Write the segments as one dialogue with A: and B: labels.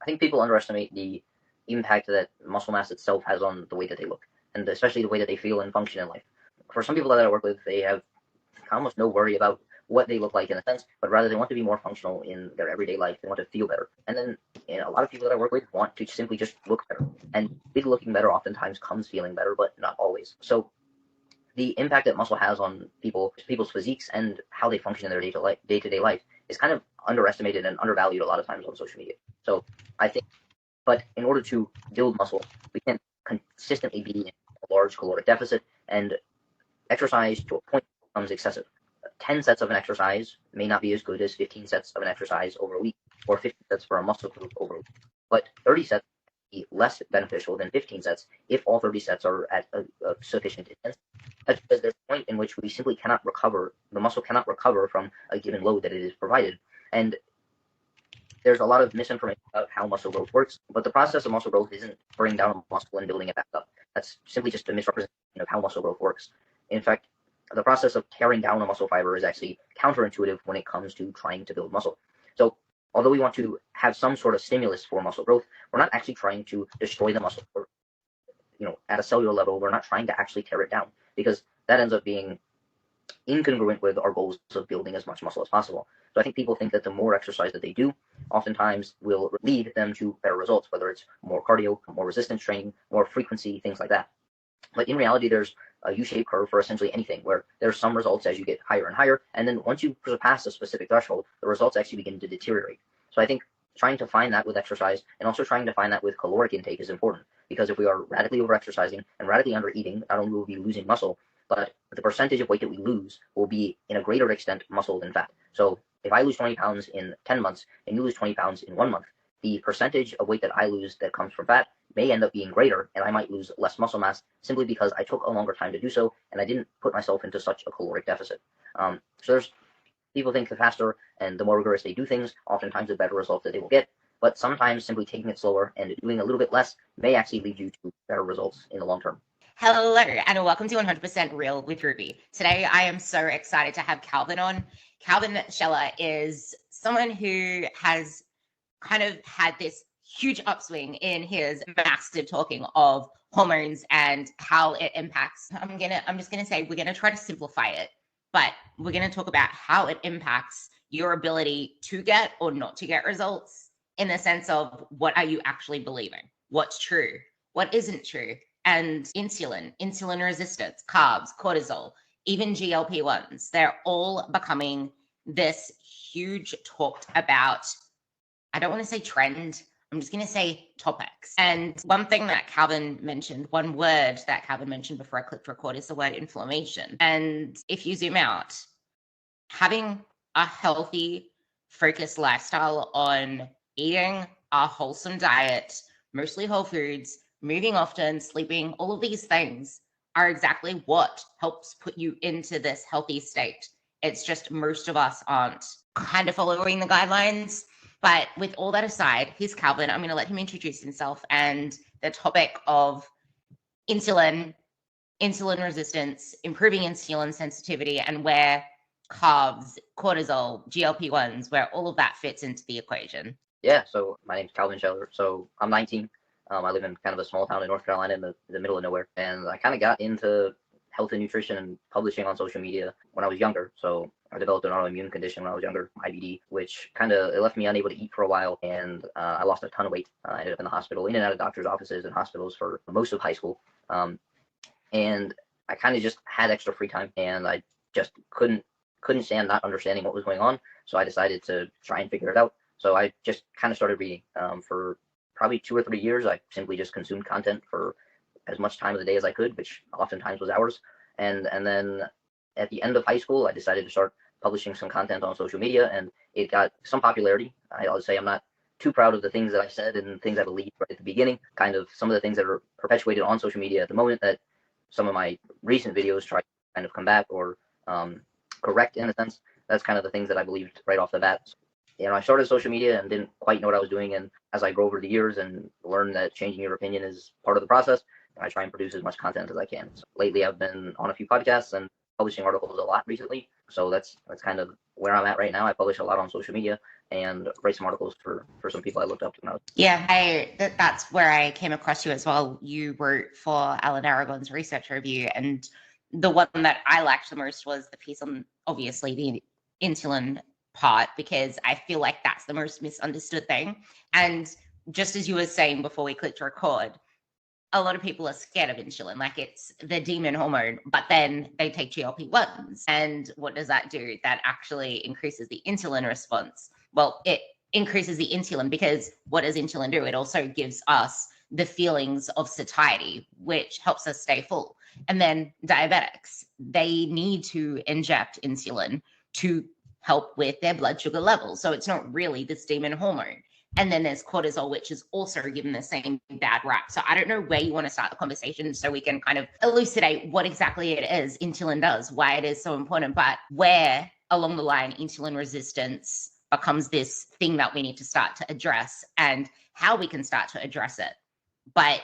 A: I think people underestimate the impact that muscle mass itself has on the way that they look, and especially the way that they feel and function in life. For some people that I work with, they have almost no worry about what they look like in a sense, but rather they want to be more functional in their everyday life. They want to feel better. And then a lot of people that I work with want to simply just look better. And looking better oftentimes comes feeling better, but not always. So the impact that muscle has on people's physiques and how they function in their day-to-day life is kind of underestimated and undervalued a lot of times on social media. So I think, but in order to build muscle, we can't consistently be in a large caloric deficit, and exercise to a point becomes excessive. 10 sets of an exercise may not be as good as 15 sets of an exercise over a week, or 50 sets for a muscle group over a week. But 30 sets be less beneficial than 15 sets if all 30 sets are at a sufficient intensity. That's because there's a point in which we simply cannot recover, the muscle cannot recover from a given load that it is provided. And there's a lot of misinformation about how muscle growth works, but the process of muscle growth isn't breaking down a muscle and building it back up. That's simply just a misrepresentation of how muscle growth works. In fact, the process of tearing down a muscle fiber is actually counterintuitive when it comes to trying to build muscle. So although we want to have some sort of stimulus for muscle growth, we're not actually trying to destroy the muscle. Or, at a cellular level, we're not trying to actually tear it down, because that ends up being incongruent with our goals of building as much muscle as possible. So I think people think that the more exercise that they do, oftentimes will lead them to better results, whether it's more cardio, more resistance training, more frequency, things like that. But in reality, there's a U-shaped curve for essentially anything, where there's some results as you get higher and higher, and then once you surpass a specific threshold, the results actually begin to deteriorate. So I think trying to find that with exercise, and also trying to find that with caloric intake, is important, because if we are radically over-exercising and radically under-eating, not only will we be losing muscle, but the percentage of weight that we lose will be in a greater extent muscle than fat. So if I lose 20 pounds in 10 months and you lose 20 pounds in 1 month, the percentage of weight that I lose that comes from fat may end up being greater, and I might lose less muscle mass simply because I took a longer time to do so, and I didn't put myself into such a caloric deficit. So there's people think the faster and the more rigorous they do things, oftentimes the better results that they will get. But sometimes simply taking it slower and doing a little bit less may actually lead you to better results in the long term.
B: Hello, and welcome to 100% Real with Ruby. Today, I am so excited to have Calvin on. Calvin Scheller is someone who has kind of had this huge upswing in his massive talking of hormones and how it impacts. I'm just gonna say we're gonna try to simplify it, but we're gonna talk about how it impacts your ability to get or not to get results, in the sense of what are you actually believing, what's true, what isn't true, and insulin resistance, carbs, cortisol, even GLP-1s. They're all becoming this huge talked about, I don't want to say trend, I'm just going to say topics. And one thing that Calvin mentioned, one word that Calvin mentioned before I clicked record, is the word inflammation. And if you zoom out, having a healthy, focused lifestyle on eating a wholesome diet, mostly whole foods, moving often, sleeping, all of these things are exactly what helps put you into this healthy state. It's just most of us aren't kind of following the guidelines. But with all that aside, here's Calvin. I'm going to let him introduce himself and the topic of insulin resistance, improving insulin sensitivity, and where carbs, cortisol, GLP-1s, where all of that fits into the equation.
A: Yeah, so my name's Calvin Scheller. So I'm 19. I live in kind of a small town in North Carolina in the middle of nowhere. And I kind of got into health and nutrition and publishing on social media when I was younger. So I developed an autoimmune condition when I was younger, IBD, which kind of left me unable to eat for a while. And I lost a ton of weight. I ended up in the hospital, in and out of doctors' offices and hospitals for most of high school. And I kind of just had extra free time, and I just couldn't stand not understanding what was going on. So I decided to try and figure it out. So I just kind of started reading. For probably 2 or 3 years, I simply just consumed content for as much time of the day as I could, which oftentimes was hours. And then at the end of high school, I decided to start publishing some content on social media, and it got some popularity. I'll say I'm not too proud of the things that I said and things I believed right at the beginning, kind of some of the things that are perpetuated on social media at the moment that some of my recent videos try to kind of combat or correct in a sense. That's kind of the things that I believed right off the bat. I started social media and didn't quite know what I was doing. And as I grow over the years and learn that changing your opinion is part of the process, I try and produce as much content as I can. So lately, I've been on a few podcasts and publishing articles a lot recently. So that's kind of where I'm at right now. I publish a lot on social media, and write some articles for some people I looked up to when I was.
B: Yeah, that's where I came across you as well. You wrote for Alan Aragon's research review, and the one that I liked the most was the piece on, obviously, the insulin part, because I feel like that's the most misunderstood thing. And just as you were saying before we clicked record, a lot of people are scared of insulin, like it's the demon hormone, but then they take GLP-1s. And what does that do? That actually increases the insulin response. Well, it increases the insulin because what does insulin do? It also gives us the feelings of satiety, which helps us stay full. And then diabetics, they need to inject insulin to help with their blood sugar levels. So it's not really this demon hormone. And then there's cortisol, which is also given the same bad rap. So I don't know where you want to start the conversation so we can kind of elucidate what exactly it is insulin does, why it is so important, but where along the line insulin resistance becomes this thing that we need to start to address and how we can start to address it. But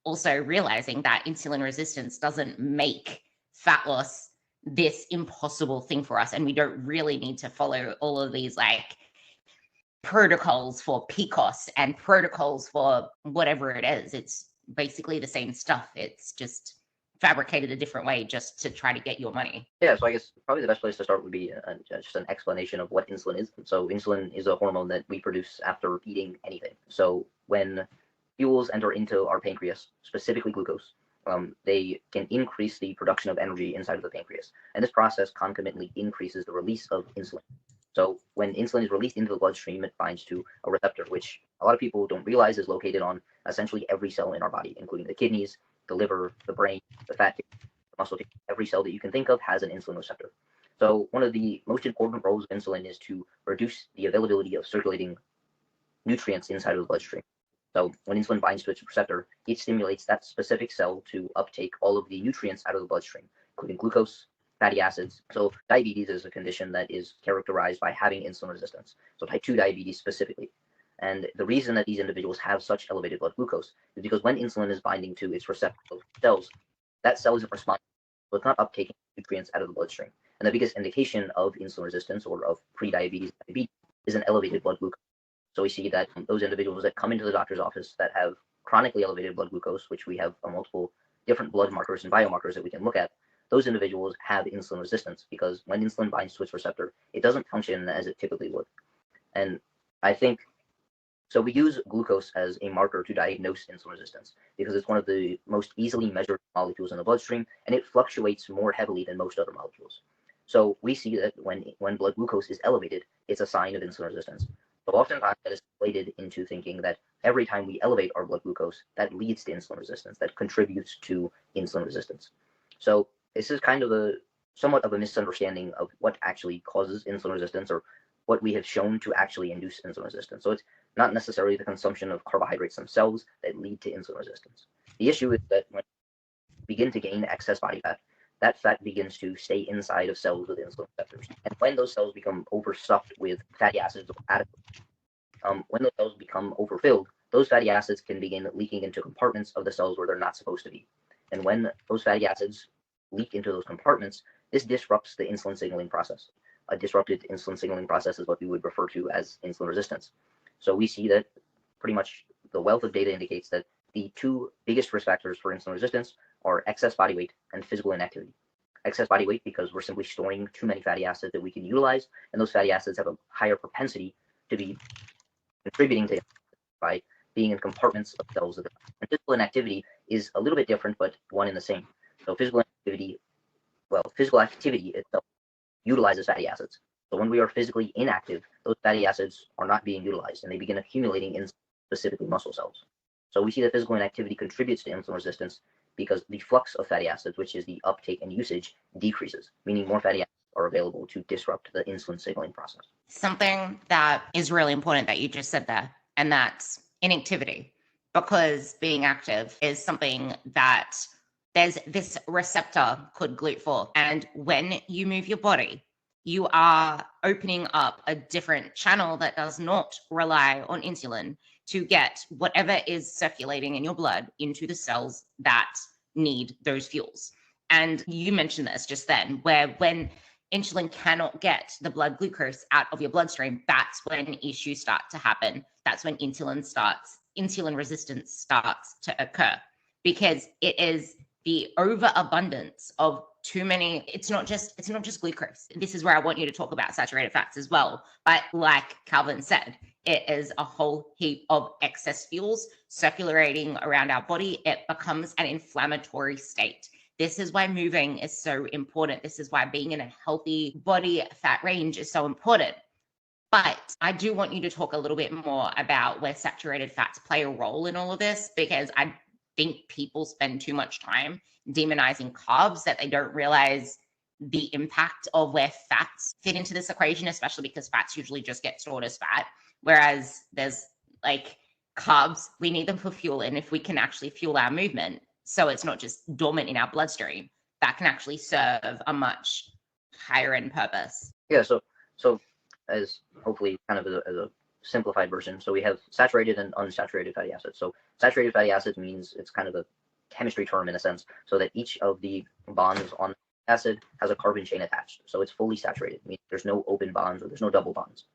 B: also realizing that insulin resistance doesn't make fat loss this impossible thing for us. And we don't really need to follow all of these like protocols for PCOS and protocols for whatever it is. It's basically the same stuff. It's just fabricated a different way just to try to get your money.
A: Yeah, so I guess probably the best place to start would be just an explanation of what insulin is. So insulin is a hormone that we produce after eating anything. So when fuels enter into our pancreas, specifically glucose, they can increase the production of energy inside of the pancreas. And this process concomitantly increases the release of insulin. So when insulin is released into the bloodstream, it binds to a receptor, which a lot of people don't realize is located on essentially every cell in our body, including the kidneys, the liver, the brain, the fat tissue, the muscle tissue. Every cell that you can think of has an insulin receptor. So one of the most important roles of insulin is to reduce the availability of circulating nutrients inside of the bloodstream. So when insulin binds to its receptor, it stimulates that specific cell to uptake all of the nutrients out of the bloodstream, including glucose, fatty acids. So diabetes is a condition that is characterized by having insulin resistance. So type 2 diabetes specifically. And the reason that these individuals have such elevated blood glucose is because when insulin is binding to its receptor cells, that cell isn't responding. So it's not uptaking nutrients out of the bloodstream. And the biggest indication of insulin resistance or of pre-diabetes diabetes is an elevated blood glucose. So we see that those individuals that come into the doctor's office that have chronically elevated blood glucose, which we have multiple different blood markers and biomarkers that we can look at, those individuals have insulin resistance because when insulin binds to its receptor, it doesn't function as it typically would. And I think, so we use glucose as a marker to diagnose insulin resistance because it's one of the most easily measured molecules in the bloodstream, and it fluctuates more heavily than most other molecules. So we see that when blood glucose is elevated, it's a sign of insulin resistance. So oftentimes that is related into thinking that every time we elevate our blood glucose, that leads to insulin resistance, that contributes to insulin resistance. So this is kind of somewhat of a misunderstanding of what actually causes insulin resistance or what we have shown to actually induce insulin resistance. So it's not necessarily the consumption of carbohydrates themselves that lead to insulin resistance. The issue is that when we begin to gain excess body fat, that fat begins to stay inside of cells with insulin receptors. And when those cells become overstuffed with fatty acids or adequate, when those cells become overfilled, those fatty acids can begin leaking into compartments of the cells where they're not supposed to be. And when those fatty acids leak into those compartments, this disrupts the insulin signaling process. A disrupted insulin signaling process is what we would refer to as insulin resistance. So we see that pretty much the wealth of data indicates that the two biggest risk factors for insulin resistance are excess body weight and physical inactivity. Excess body weight because we're simply storing too many fatty acids that we can utilize, and those fatty acids have a higher propensity to be contributing to by being in compartments of cells. And physical inactivity is a little bit different, but one and the same. So physical activity itself utilizes fatty acids. So when we are physically inactive, those fatty acids are not being utilized, and they begin accumulating in specifically muscle cells. So we see that physical inactivity contributes to insulin resistance because the flux of fatty acids, which is the uptake and usage, decreases, meaning more fatty acids are available to disrupt the insulin signaling process.
B: Something that is really important that you just said there, and that's inactivity, because being active is something that there's this receptor called GLUT4. And when you move your body, you are opening up a different channel that does not rely on insulin to get whatever is circulating in your blood into the cells that need those fuels. And you mentioned this just then, where when insulin cannot get the blood glucose out of your bloodstream, that's when issues start to happen. That's when insulin resistance starts to occur, because it is the overabundance of too many. It's not just glucose. This is where I want you to talk about saturated fats as well. But like Calvin said, it is a whole heap of excess fuels circulating around our body. It becomes an inflammatory state. This is why moving is so important. This is why being in a healthy body fat range is so important. But I do want you to talk a little bit more about where saturated fats play a role in all of this, because I think people spend too much time demonizing carbs that they don't realize the impact of where fats fit into this equation, especially because fats usually just get stored as fat. Whereas there's like carbs, we need them for fuel. And if we can actually fuel our movement, so it's not just dormant in our bloodstream, that can actually serve a much higher end purpose.
A: Yeah, so as hopefully kind of as a simplified version, so we have saturated and unsaturated fatty acids. So saturated fatty acids means it's kind of a chemistry term in a sense, so that each of the bonds on acid has a carbon chain attached. So it's fully saturated, meaning there's no open bonds or there's no double bonds.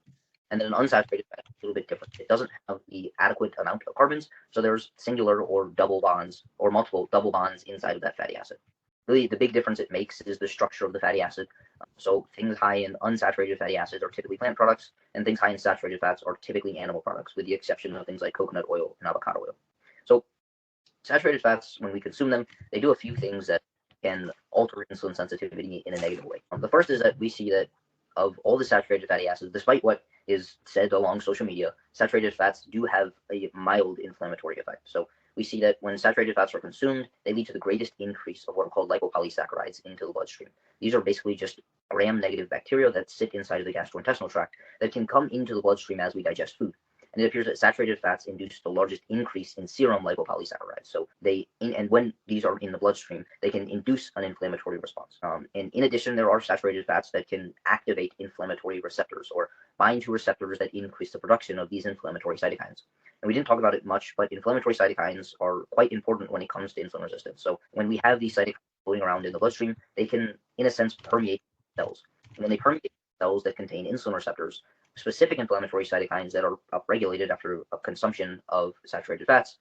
A: And then an unsaturated fat is a little bit different. It doesn't have the adequate amount of carbons, so there's singular or double bonds or multiple double bonds inside of that fatty acid. Really, the big difference it makes is the structure of the fatty acid. So things high in unsaturated fatty acids are typically plant products, and things high in saturated fats are typically animal products, with the exception of things like coconut oil and avocado oil. So saturated fats, when we consume them, they do a few things that can alter insulin sensitivity in a negative way. The first is that we see that of all the saturated fatty acids, despite what is said along social media, saturated fats do have a mild inflammatory effect. So we see that when saturated fats are consumed, they lead to the greatest increase of what are called lipopolysaccharides into the bloodstream. These are basically just gram-negative bacteria that sit inside of the gastrointestinal tract that can come into the bloodstream as we digest food. And it appears that saturated fats induce the largest increase in serum lipopolysaccharides. So and when these are in the bloodstream, they can induce an inflammatory response. And in addition, there are saturated fats that can activate inflammatory receptors or bind to receptors that increase the production of these inflammatory cytokines. And we didn't talk about it much, but inflammatory cytokines are quite important when it comes to insulin resistance. So when we have these cytokines floating around in the bloodstream, they can, in a sense, permeate cells. And when they permeate cells that contain insulin receptors, specific inflammatory cytokines that are upregulated after a consumption of saturated fats,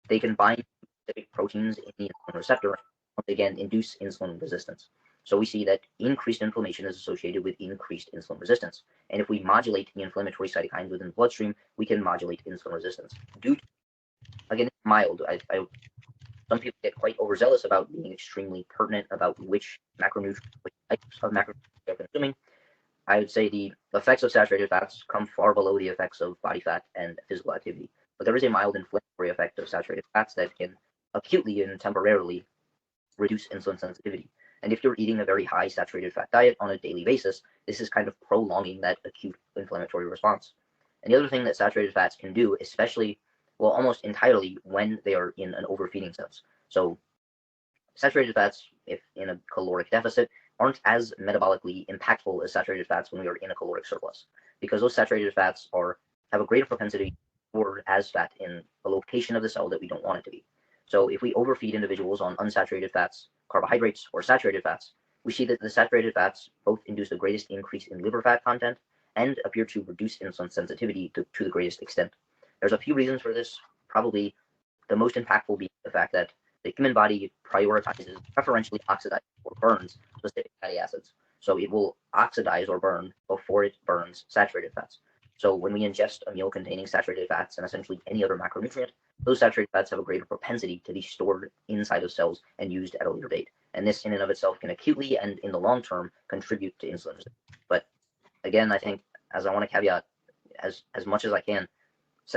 A: they can bind to specific proteins in the insulin receptor and once again induce insulin resistance. So we see that increased inflammation is associated with increased insulin resistance. And if we modulate the inflammatory cytokines within the bloodstream, we can modulate insulin resistance. Again, mild. Some people get quite overzealous about being extremely pertinent about which macronutrients, which types of macronutrients they're consuming. I would say the effects of saturated fats come far below the effects of body fat and physical activity. But there is a mild inflammatory effect of saturated fats that can acutely and temporarily reduce insulin sensitivity. And if you're eating a very high saturated fat diet on a daily basis, this is kind of prolonging that acute inflammatory response. And the other thing that saturated fats can do, especially, well, almost entirely when they are in an overfeeding sense. So saturated fats, if in a caloric deficit, aren't as metabolically impactful as saturated fats when we are in a caloric surplus, because those saturated fats have a greater propensity to store as fat in a location of the cell that we don't want it to be. So if we overfeed individuals on unsaturated fats, carbohydrates, or saturated fats, we see that the saturated fats both induce the greatest increase in liver fat content and appear to reduce insulin sensitivity to the greatest extent. There's a few reasons for this, probably the most impactful being the fact that the human body preferentially oxidizes or burns specific fatty acids. So it will oxidize or burn before it burns saturated fats. So when we ingest a meal containing saturated fats and essentially any other macronutrient, those saturated fats have a greater propensity to be stored inside of cells and used at a later date. And this in and of itself can acutely and in the long term contribute to insulin resistance. But again, I think, as I want to caveat as much as I can,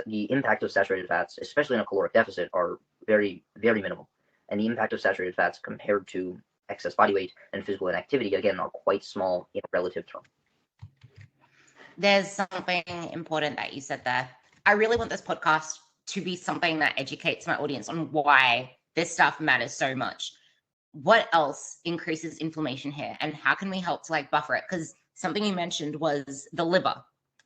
A: the impact of saturated fats, especially in a caloric deficit, are very, very minimal. And the impact of saturated fats compared to excess body weight and physical inactivity, again, are quite small in relative terms.
B: There's something important that you said there. I really want this podcast to be something that educates my audience on why this stuff matters so much. What else increases inflammation here, and how can we help to buffer it? Because something you mentioned was the liver.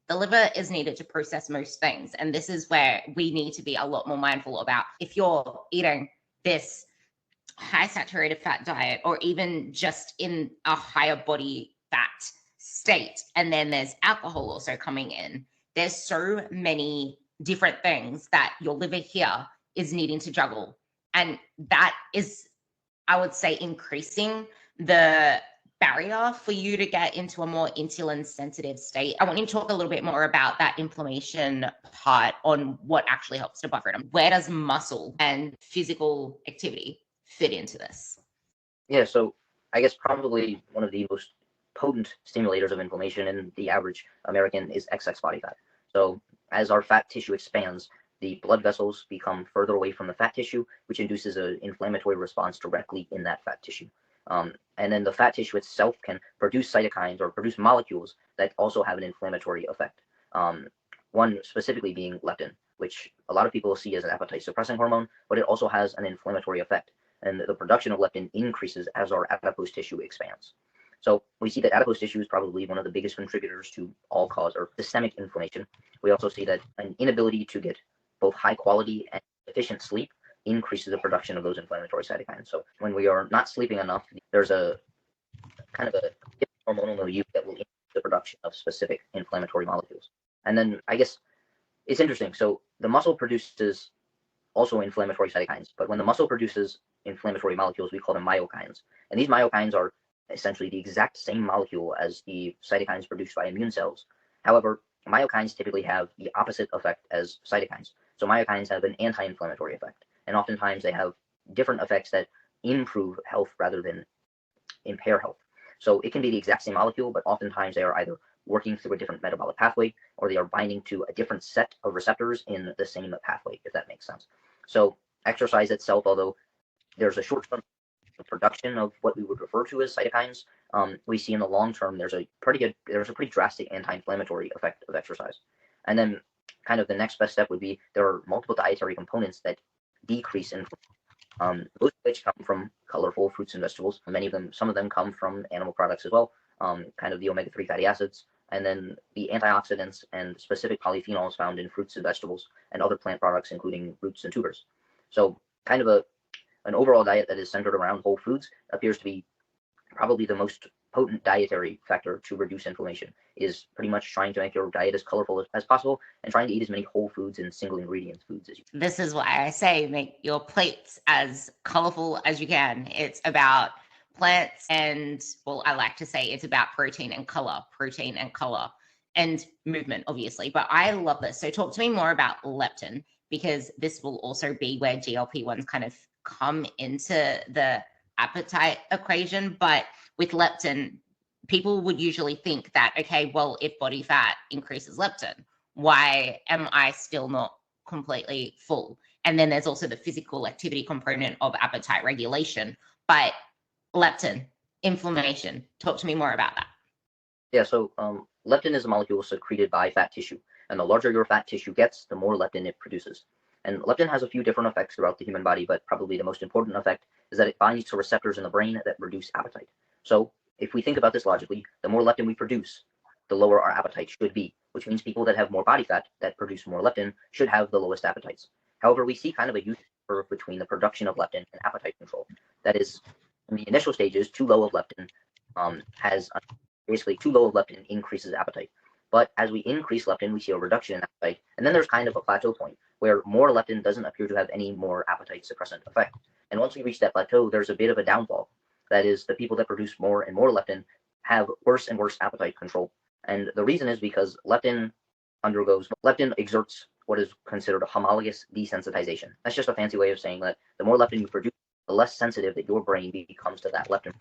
B: The liver is needed to process most things, and this is where we need to be a lot more mindful about. If you're eating this high saturated fat diet, or even just in a higher body fat state. And then there's alcohol also coming in. There's so many different things that your liver here is needing to juggle. And that is, I would say, increasing the barrier for you to get into a more insulin sensitive state. I want you to talk a little bit more about that inflammation part on what actually helps to buffer it. Where does muscle and physical activity fit into this?
A: Yeah, so I guess probably one of the most potent stimulators of inflammation in the average American is excess body fat. So as our fat tissue expands, the blood vessels become further away from the fat tissue, which induces an inflammatory response directly in that fat tissue. And then the fat tissue itself can produce cytokines or produce molecules that also have an inflammatory effect. One specifically being leptin, which a lot of people see as an appetite suppressing hormone, but it also has an inflammatory effect. And the production of leptin increases as our adipose tissue expands. So we see that adipose tissue is probably one of the biggest contributors to all cause or systemic inflammation. We also see that an inability to get both high quality and efficient sleep increases the production of those inflammatory cytokines. So when we are not sleeping enough, there's a kind of a hormonal milieu that will increase the production of specific inflammatory molecules. And then I guess it's interesting. So the muscle produces also inflammatory cytokines, but when the muscle produces inflammatory molecules, we call them myokines. And these myokines are essentially the exact same molecule as the cytokines produced by immune cells. However, myokines typically have the opposite effect as cytokines. So myokines have an anti-inflammatory effect, and oftentimes they have different effects that improve health rather than impair health. So it can be the exact same molecule, but oftentimes they are either working through a different metabolic pathway or they are binding to a different set of receptors in the same pathway, if that makes sense. So exercise itself, although there's a short-term production of what we would refer to as cytokines, we see in the long term there's a pretty drastic anti-inflammatory effect of exercise. And then kind of the next best step would be there are multiple dietary components that decrease inflammation. Most of which come from colorful fruits and vegetables. Some of them come from animal products as well, kind of the omega-3 fatty acids, and then the antioxidants and specific polyphenols found in fruits and vegetables and other plant products, including roots and tubers. So kind of an overall diet that is centered around whole foods appears to be probably the most potent dietary factor to reduce inflammation, is pretty much trying to make your diet as colorful as possible and trying to eat as many whole foods and single ingredient foods as you can.
B: This is why I say make your plates as colorful as you can. It's about plants and, well, I like to say it's about protein and color and movement, obviously. But I love this. So talk to me more about leptin, because this will also be where GLP-1s kind of come into the appetite equation. But with leptin, people would usually think that, okay, well, if body fat increases leptin, why am I still not completely full? And then there's also the physical activity component of appetite regulation. But leptin, inflammation, talk to me more about that.
A: Yeah, so leptin is a molecule secreted by fat tissue. And the larger your fat tissue gets, the more leptin it produces. And leptin has a few different effects throughout the human body, but probably the most important effect is that it binds to receptors in the brain that reduce appetite. So if we think about this logically, the more leptin we produce, the lower our appetite should be, which means people that have more body fat that produce more leptin should have the lowest appetites. However, we see kind of a huge curve between the production of leptin and appetite control. That is, in the initial stages, too low of leptin increases appetite. But as we increase leptin, we see a reduction in appetite. And then there's kind of a plateau point where more leptin doesn't appear to have any more appetite suppressant effect. And once we reach that plateau, there's a bit of a downfall. That is, the people that produce more and more leptin have worse and worse appetite control. And the reason is because leptin exerts what is considered a homologous desensitization. That's just a fancy way of saying that the more leptin you produce, the less sensitive that your brain becomes to that leptin,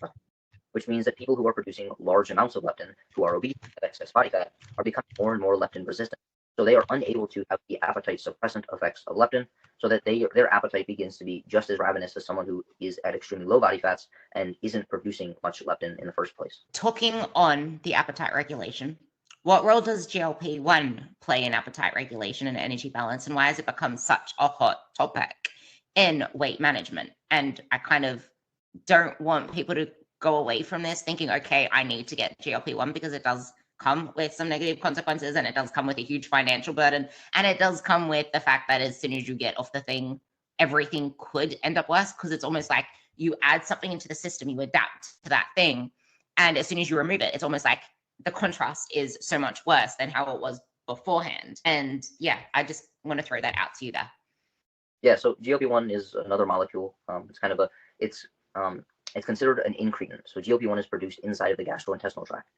A: which means that people who are producing large amounts of leptin, who are obese, have excess body fat, are becoming more and more leptin resistant. So they are unable to have the appetite suppressant effects of leptin, so that their appetite begins to be just as ravenous as someone who is at extremely low body fats and isn't producing much leptin in the first place.
B: Talking on the appetite regulation, what role does GLP-1 play in appetite regulation and energy balance, and why has it become such a hot topic in weight management? And I kind of don't want people to go away from this thinking, okay, I need to get GLP-1, because it does come with some negative consequences, and it does come with a huge financial burden, and it does come with the fact that as soon as you get off the thing, everything could end up worse, because it's almost like you add something into the system, you adapt to that thing, And as soon as you remove it, it's almost like the contrast is so much worse than how it was beforehand. And yeah, I just want to throw that out to you there.
A: Yeah, so GLP-1 is another molecule. It's considered an incretin. So GLP-1 is produced inside of the gastrointestinal tract.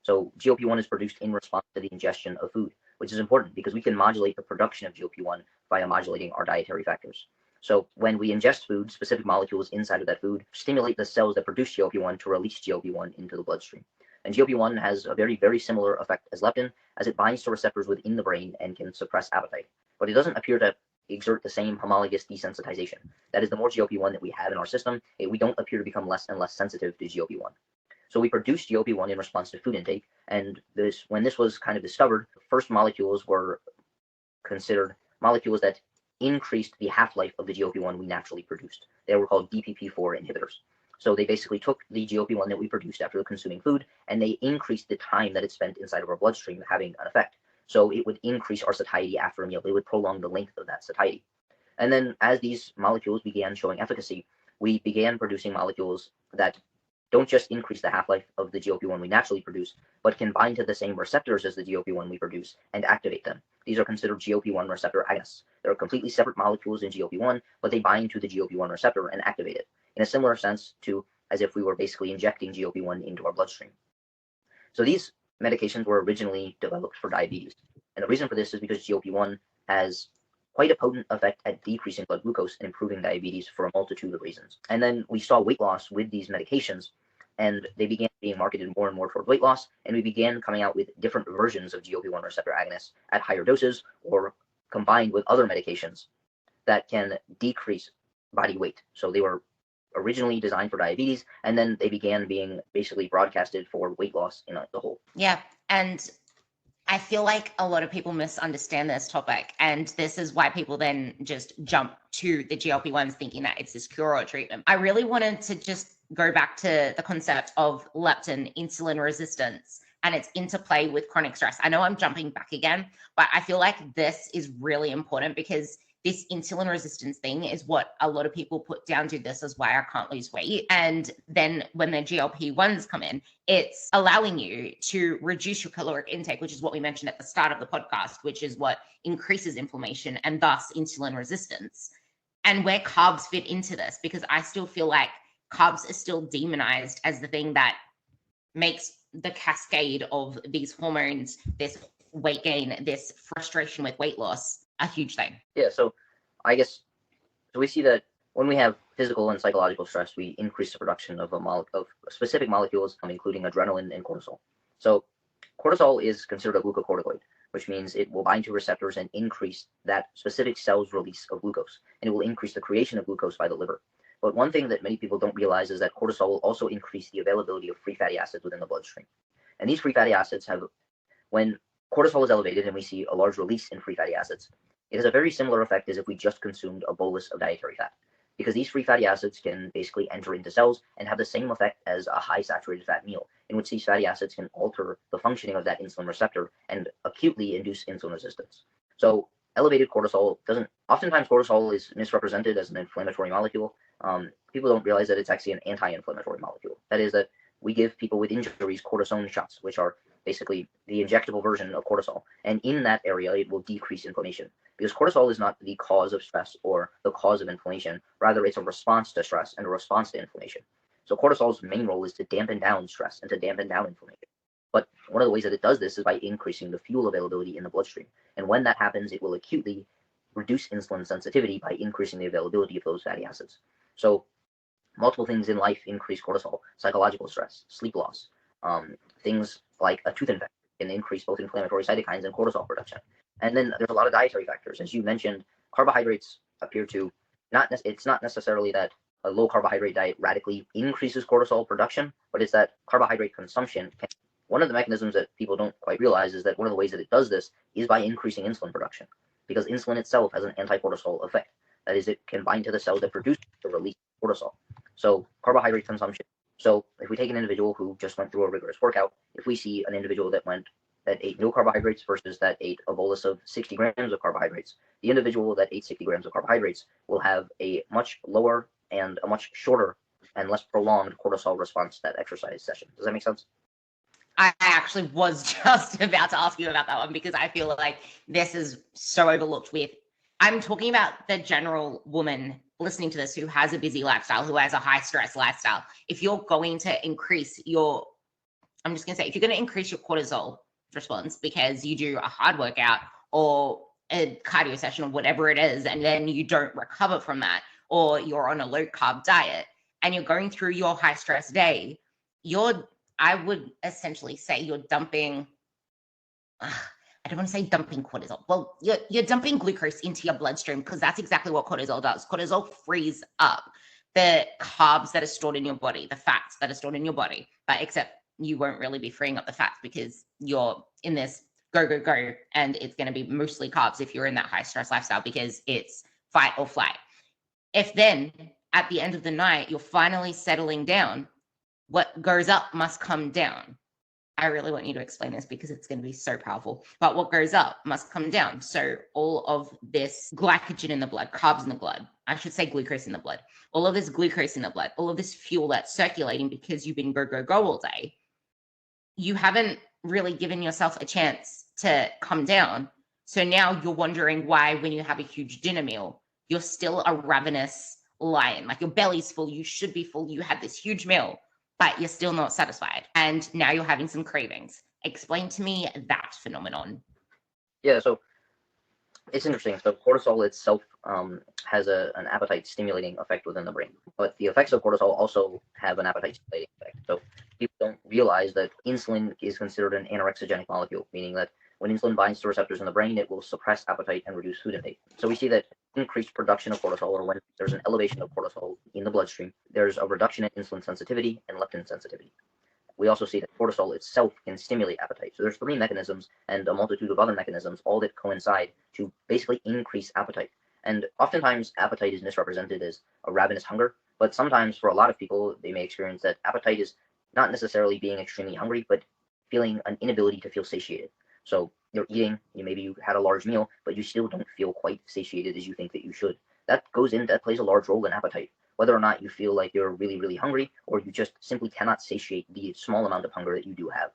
A: So GLP-1 is produced in response to the ingestion of food, which is important because we can modulate the production of GLP-1 via modulating our dietary factors. So when we ingest food, specific molecules inside of that food stimulate the cells that produce GLP-1 to release GLP-1 into the bloodstream. And GLP-1 has a very, very similar effect as leptin, as it binds to receptors within the brain and can suppress appetite. But it doesn't appear to exert the same homologous desensitization. That is, the more GLP-1 that we have in our system, we don't appear to become less and less sensitive to GLP-1. So we produce GLP-1 in response to food intake, and when this was kind of discovered, the first molecules were considered molecules that increased the half-life of the GLP-1 we naturally produced. They were called DPP-4 inhibitors. So they basically took the GLP-1 that we produced after consuming food, and they increased the time that it spent inside of our bloodstream, having an effect. So it would increase our satiety after a meal. It would prolong the length of that satiety. And then as these molecules began showing efficacy, we began producing molecules that don't just increase the half-life of the GLP-1 we naturally produce, but can bind to the same receptors as the GLP-1 we produce and activate them. These are considered GLP-1 receptor agonists. They're completely separate molecules in GLP-1, but they bind to the GLP-1 receptor and activate it, in a similar sense to as if we were basically injecting GLP-1 into our bloodstream. So these medications were originally developed for diabetes. And the reason for this is because GLP-1 has quite a potent effect at decreasing blood glucose and improving diabetes for a multitude of reasons. And then we saw weight loss with these medications, and they began being marketed more and more toward weight loss, and we began coming out with different versions of GLP-1 receptor agonists at higher doses or combined with other medications that can decrease body weight. So they were originally designed for diabetes, and then they began being basically broadcasted for weight loss in the whole.
B: Yeah, and I feel like a lot of people misunderstand this topic, and this is why people then just jump to the GLP-1s thinking that it's this cure or treatment. I really wanted to just go back to the concept of leptin, insulin resistance, and its interplay with chronic stress. I know I'm jumping back again, but I feel like this is really important because this insulin resistance thing is what a lot of people put down to this as why I can't lose weight. And then when the GLP-1s come in, it's allowing you to reduce your caloric intake, which is what we mentioned at the start of the podcast, which is what increases inflammation and thus insulin resistance. And where carbs fit into this, because I still feel like carbs are still demonized as the thing that makes the cascade of these hormones, this weight gain, this frustration with weight loss, a huge thing.
A: Yeah, so I guess we see that when we have physical and psychological stress, we increase the production of specific molecules, including adrenaline and cortisol. So cortisol is considered a glucocorticoid, which means it will bind to receptors and increase that specific cell's release of glucose, and it will increase the creation of glucose by the liver. But one thing that many people don't realize is that cortisol will also increase the availability of free fatty acids within the bloodstream. And these free fatty acids when cortisol is elevated and we see a large release in free fatty acids, it has a very similar effect as if we just consumed a bolus of dietary fat, because these free fatty acids can basically enter into cells and have the same effect as a high saturated fat meal, in which these fatty acids can alter the functioning of that insulin receptor and acutely induce insulin resistance. So elevated cortisol oftentimes cortisol is misrepresented as an inflammatory molecule. People don't realize that it's actually an anti-inflammatory molecule. That is, that we give people with injuries cortisone shots, which are basically the injectable version of cortisol. And in that area, it will decrease inflammation, because cortisol is not the cause of stress or the cause of inflammation. Rather, it's a response to stress and a response to inflammation. So cortisol's main role is to dampen down stress and to dampen down inflammation. But one of the ways that it does this is by increasing the fuel availability in the bloodstream. And when that happens, it will acutely reduce insulin sensitivity by increasing the availability of those fatty acids. So multiple things in life increase cortisol: psychological stress, sleep loss, things like a tooth infection can increase both inflammatory cytokines and cortisol production. And then there's a lot of dietary factors. As you mentioned, carbohydrates appear to it's not necessarily that a low carbohydrate diet radically increases cortisol production, but it's that carbohydrate consumption one of the mechanisms that people don't quite realize is that one of the ways that it does this is by increasing insulin production, because insulin itself has an anti-cortisol effect. That is, it can bind to the cells that produce or release cortisol. So carbohydrate consumption. So if we take an individual who just went through a rigorous workout, if we see an individual that ate no carbohydrates versus that ate a bolus of 60 grams of carbohydrates, the individual that ate 60 grams of carbohydrates will have a much lower and a much shorter and less prolonged cortisol response to that exercise session. Does that make sense?
B: I actually was just about to ask you about that one because I feel like this is so overlooked with. I'm talking about the general woman listening to this who has a busy lifestyle, who has a high stress lifestyle. If you're going to increase your, I'm just going to say, if you're going to increase your cortisol response because you do a hard workout or a cardio session or whatever it is, and then you don't recover from that, or you're on a low carb diet and you're going through your high stress day, I would essentially say you're dumping, I don't want to say dumping cortisol. Well, you're dumping glucose into your bloodstream because that's exactly what cortisol does. Cortisol frees up the carbs that are stored in your body, the fats that are stored in your body, but except you won't really be freeing up the fats because you're in this go, go, go, and it's going to be mostly carbs if you're in that high stress lifestyle because it's fight or flight. If then at the end of the night, you're finally settling down, what goes up must come down. I really want you to explain this because it's going to be so powerful. But what goes up must come down. So all of this glycogen in the blood, carbs in the blood, I should say glucose in the blood, all of this glucose in the blood, all of this fuel that's circulating because you've been go, go, go all day, you haven't really given yourself a chance to come down. So now you're wondering why when you have a huge dinner meal, you're still a ravenous lion. Like your belly's full, you should be full, you had this huge meal, but you're still not satisfied. And now you're having some cravings. Explain to me that phenomenon.
A: Yeah, so it's interesting. So cortisol itself has an appetite stimulating effect within the brain, but the effects of cortisol also have an appetite stimulating effect. So people don't realize that insulin is considered an anorexigenic molecule, meaning that when insulin binds to receptors in the brain, it will suppress appetite and reduce food intake. So we see that increased production of cortisol, or when there's an elevation of cortisol in the bloodstream, there's a reduction in insulin sensitivity and leptin sensitivity. We also see that cortisol itself can stimulate appetite. So there's three mechanisms and a multitude of other mechanisms, all that coincide to basically increase appetite. And oftentimes appetite is misrepresented as a ravenous hunger, but sometimes for a lot of people, they may experience that appetite is not necessarily being extremely hungry, but feeling an inability to feel satiated. So you're eating, maybe you had a large meal, but you still don't feel quite satiated as you think that you should. That plays a large role in appetite. Whether or not you feel like you're really, really hungry, or you just simply cannot satiate the small amount of hunger that you do have.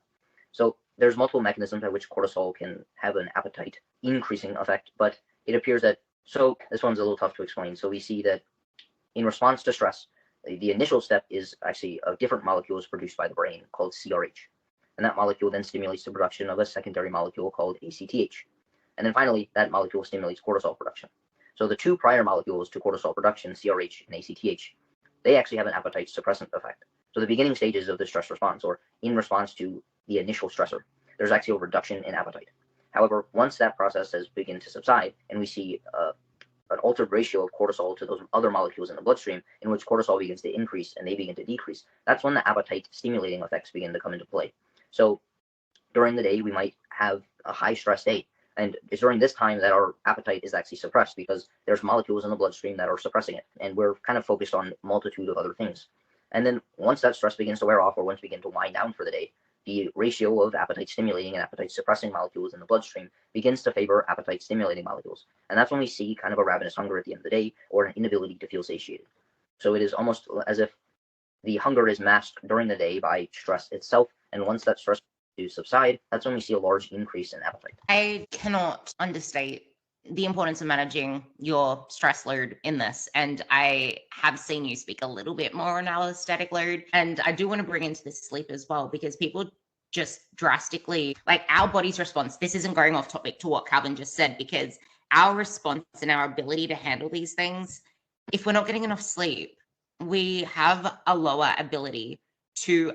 A: So there's multiple mechanisms by which cortisol can have an appetite increasing effect, but it appears that, so this one's a little tough to explain. So we see that in response to stress, the initial step is actually a different molecule is produced by the brain called CRH. And that molecule then stimulates the production of a secondary molecule called ACTH. And then finally, that molecule stimulates cortisol production. So the two prior molecules to cortisol production, CRH and ACTH, they actually have an appetite suppressant effect. So the beginning stages of the stress response, or in response to the initial stressor, there's actually a reduction in appetite. However, once that process has begun to subside and we see an altered ratio of cortisol to those other molecules in the bloodstream, in which cortisol begins to increase and they begin to decrease, that's when the appetite stimulating effects begin to come into play. So during the day, we might have a high stress day. And it's during this time that our appetite is actually suppressed because there's molecules in the bloodstream that are suppressing it. And we're kind of focused on a multitude of other things. And then once that stress begins to wear off, or once we begin to wind down for the day, the ratio of appetite stimulating and appetite suppressing molecules in the bloodstream begins to favor appetite stimulating molecules. And that's when we see kind of a ravenous hunger at the end of the day, or an inability to feel satiated. So it is almost as if the hunger is masked during the day by stress itself. And once that stress to subside, that's when we see a large increase in appetite.
B: I cannot understate the importance of managing your stress load in this. And I have seen you speak a little bit more on allostatic load. And I do want to bring into this sleep as well, because people just drastically, like our body's response, this isn't going off topic to what Calvin just said, because our response and our ability to handle these things, if we're not getting enough sleep, we have a lower ability to